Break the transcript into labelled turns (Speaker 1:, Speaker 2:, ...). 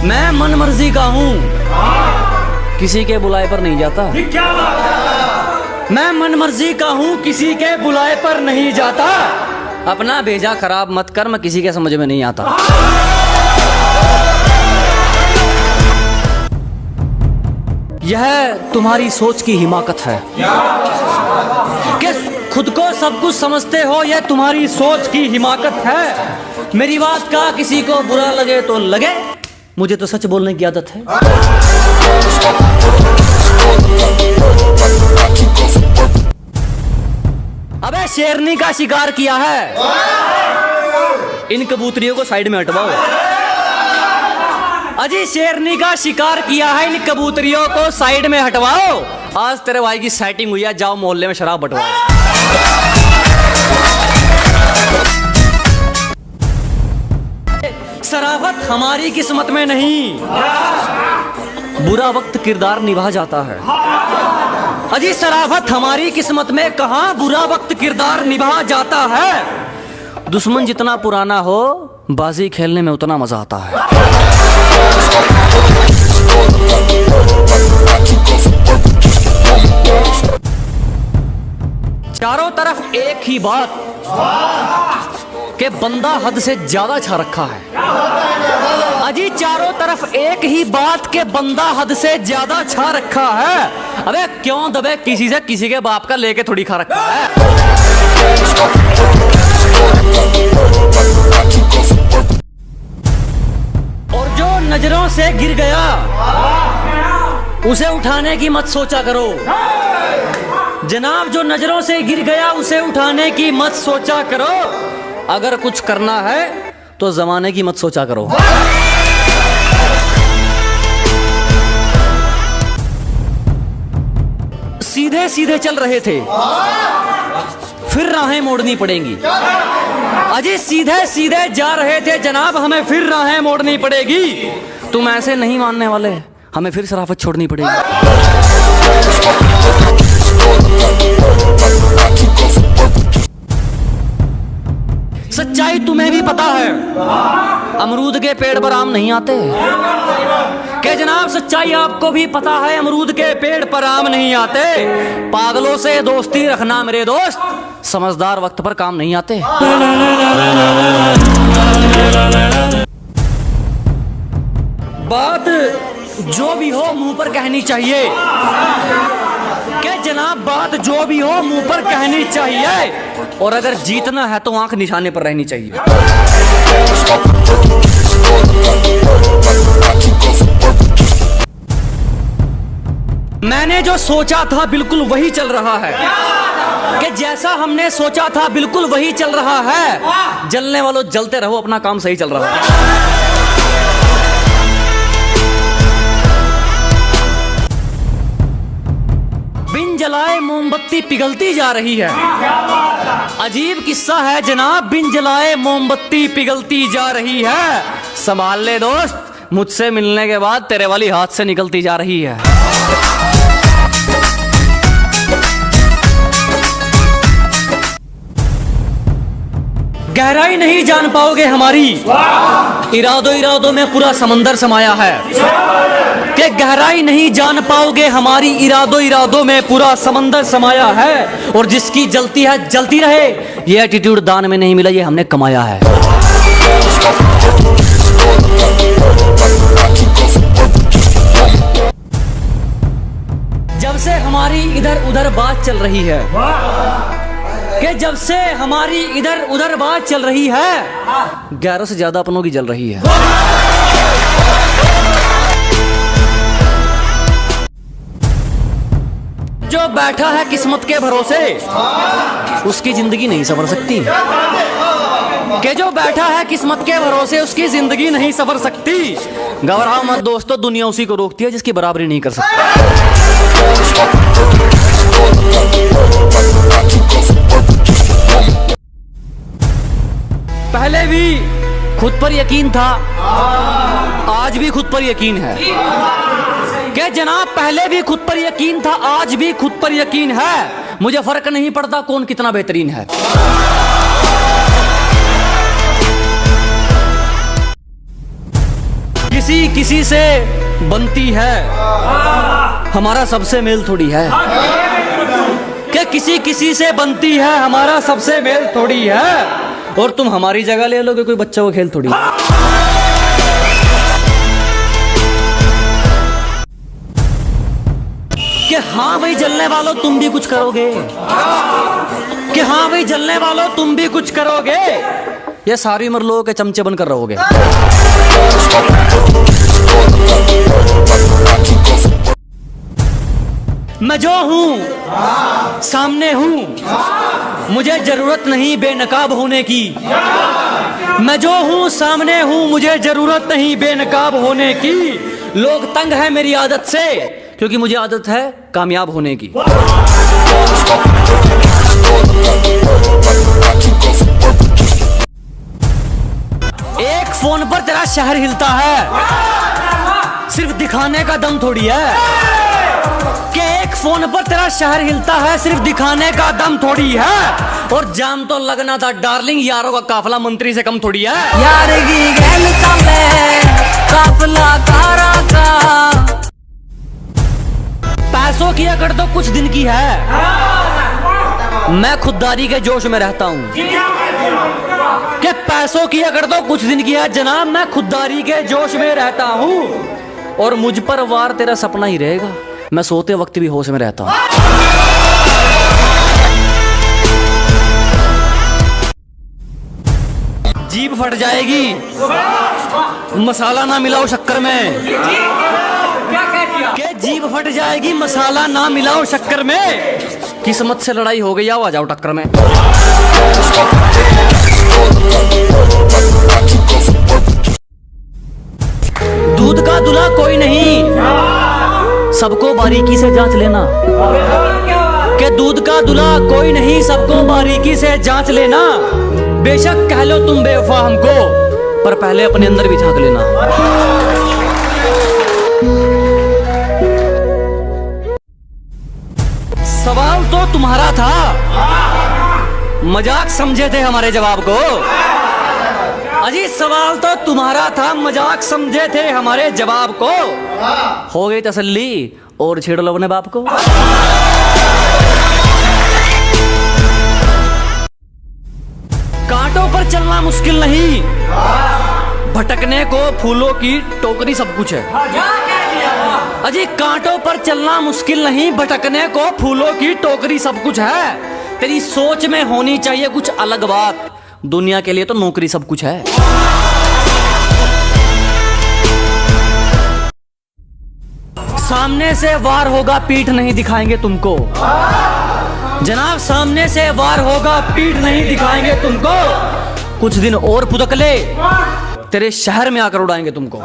Speaker 1: मैं मन मर्जी का हूँ, किसी के बुलाए पर नहीं जाता।
Speaker 2: क्या बात है?
Speaker 1: मैं मन मर्जी का हूँ, किसी के बुलाए पर नहीं जाता। अपना भेजा खराब मत कर, मैं किसी के समझ में नहीं आता। यह तुम्हारी सोच की हिमाकत है कि खुद को सब कुछ समझते हो, यह तुम्हारी सोच की हिमाकत है। मेरी बात का किसी को बुरा लगे तो लगे, मुझे तो सच बोलने की आदत है। अबे शेरनी का शिकार किया है, इन कबूतरियों को साइड में हटवाओ। अजी शेरनी का शिकार किया है, इन कबूतरियों को साइड में हटवाओ। आज तेरे भाई की सेटिंग हुई है, जाओ मोहल्ले में शराब बंटवाओ। शराफत हमारी किस्मत में नहीं, बुरा वक्त किरदार निभा जाता है। अजी शराफत हमारी किस्मत में कहां बुरा वक्त किरदार निभा जाता है। दुश्मन जितना पुराना हो, बाजी खेलने में उतना मजा आता है। चारों तरफ एक ही बात कि बंदा हद से ज्यादा छा रखा है। अजी चारों तरफ एक ही बात के बंदा हद से ज्यादा छा रखा है। अबे क्यों दबे किसी से, किसी के बाप का लेके थोड़ी खा रखा है। और जो नजरों से गिर गया, उसे उठाने की मत सोचा करो जनाब। जो नजरों से गिर गया, उसे उठाने की मत सोचा करो। अगर कुछ करना है तो जमाने की मत सोचा करो। सीधे सीधे चल रहे थे, फिर राहें मोड़नी पड़ेंगी। अजी सीधे सीधे जा रहे थे जनाब, हमें फिर राहें मोड़नी पड़ेगी। तुम ऐसे नहीं मानने वाले, हमें फिर शराफत छोड़नी पड़ेगी। सच्चाई तुम्हें भी पता है, अमरूद के पेड़ पर आम नहीं आते। के जनाब सच्चाई आपको भी पता है, अमरूद के पेड़ पर आम नहीं आते। पागलों से दोस्ती रखना मेरे दोस्त, समझदार वक्त पर काम नहीं आते। बात जो भी हो मुंह पर कहनी चाहिए। के जनाब बात जो भी हो मुंह पर कहनी चाहिए, और अगर जीतना है तो आंख निशाने पर रहनी चाहिए। मैंने जो सोचा था बिल्कुल वही चल रहा है, कि जैसा हमने सोचा था बिल्कुल वही चल रहा है। जलने वालों जलते रहो, अपना काम सही चल रहा है। बिन जलाए मोमबत्ती पिघलती जा रही है। अजीब किस्सा है जनाब, बिन जलाए मोमबत्ती पिघलती जा रही है। संभाल ले दोस्त, मुझसे मिलने के बाद तेरे वाली हाथ से निकलती जा रही है। गहराई नहीं जान पाओगे हमारी, इरादों इरादों में पूरा समंदर समाया है। कि गहराई नहीं जान पाओगे हमारी, इरादों इरादों में पूरा समंदर समाया है। और जिसकी जलती है जलती रहे, ये एटीट्यूड दान में नहीं मिला, ये हमने कमाया है। जब से हमारी इधर उधर बात चल रही है, कि जब से हमारी इधर उधर बात चल रही है, गैरों से ज्यादा अपनों की जल रही है। जो बैठा है किस्मत के भरोसे, उसकी जिंदगी नहीं संवर सकती। कि जो बैठा है किस्मत के भरोसे, उसकी जिंदगी नहीं संवर सकती। घबराओ मत दोस्तों, दुनिया उसी को रोकती है जिसकी बराबरी नहीं कर सकती। पहले भी खुद पर यकीन था, आज भी खुद पर यकीन है। कि जनाब पहले भी खुद पर यकीन था, आज भी खुद पर यकीन है। मुझे फर्क नहीं पड़ता कौन कितना बेहतरीन है। किसी किसी से बनती है, हमारा सबसे मेल थोड़ी है। कि किसी किसी से बनती है, हमारा सबसे मेल थोड़ी है। और तुम हमारी जगह ले लोगे, कोई बच्चा वो खेल थोड़ी। कि हाँ भाई जलने वालों तुम भी कुछ करोगे, कि हाँ भाई जलने वालों तुम भी कुछ करोगे, ये सारी उम्र लोगों के चमचे बनकर रहोगे। मैं जो हूं सामने हूं, मुझे जरूरत नहीं बेनकाब होने की। मैं जो हूं सामने हूं, मुझे जरूरत नहीं बेनकाब होने की। लोग तंग है मेरी आदत से, क्योंकि मुझे आदत है कामयाब होने की। एक फोन पर तेरा शहर हिलता है, सिर्फ दिखाने का दम थोड़ी है। कि एक फोन पर तेरा शहर हिलता है, सिर्फ दिखाने का दम थोड़ी है। और जाम तो लगना था डार्लिंग, यारों का काफला मंत्री से कम थोड़ी है।
Speaker 2: यार की गैल चले काफला कारा का।
Speaker 1: पैसों की अकड़ तो कुछ दिन की है, मैं खुददारी के जोश में रहता हूँ। कि पैसों की अकड़ तो कुछ दिन की है जनाब, मैं खुददारी के जोश में रहता हूँ। और मुझ पर वार तेरा सपना ही रहेगा, मैं सोते वक्त भी होश में रहता हूँ। जीभ फट जाएगी मसाला ना मिलाओ शक्कर में। के जीभ फट जाएगी मसाला ना मिलाओ शक्कर में। किस्मत से लड़ाई हो गई, आओ आ जाओ टक्कर में। दूध का दूल्हा कोई नहीं, सबको बारीकी से जांच लेना। कि दूध का दूल्हा कोई नहीं, सबको बारीकी से जांच लेना। बेशक कह लो तुम बेवफा हमको, पर पहले अपने अंदर भी झांक लेना। सवाल तो तुम्हारा था, मजाक समझे थे हमारे जवाब को। अजी सवाल तो तुम्हारा था, मजाक समझे थे हमारे जवाब को। हो गई तसल्ली और छेड़ लो अपने बाप को। कांटों पर चलना मुश्किल नहीं, भटकने को फूलों की टोकरी सब कुछ है। अजी कांटों पर चलना मुश्किल नहीं, भटकने को फूलों की टोकरी सब कुछ है। तेरी सोच में होनी चाहिए कुछ अलग बात, दुनिया के लिए तो नौकरी सब कुछ है। सामने से वार होगा, पीठ नहीं दिखाएंगे तुमको जनाब। सामने से वार होगा, पीठ नहीं दिखाएंगे तुमको। कुछ दिन और फुदक ले, तेरे शहर में आकर उड़ाएंगे तुमको।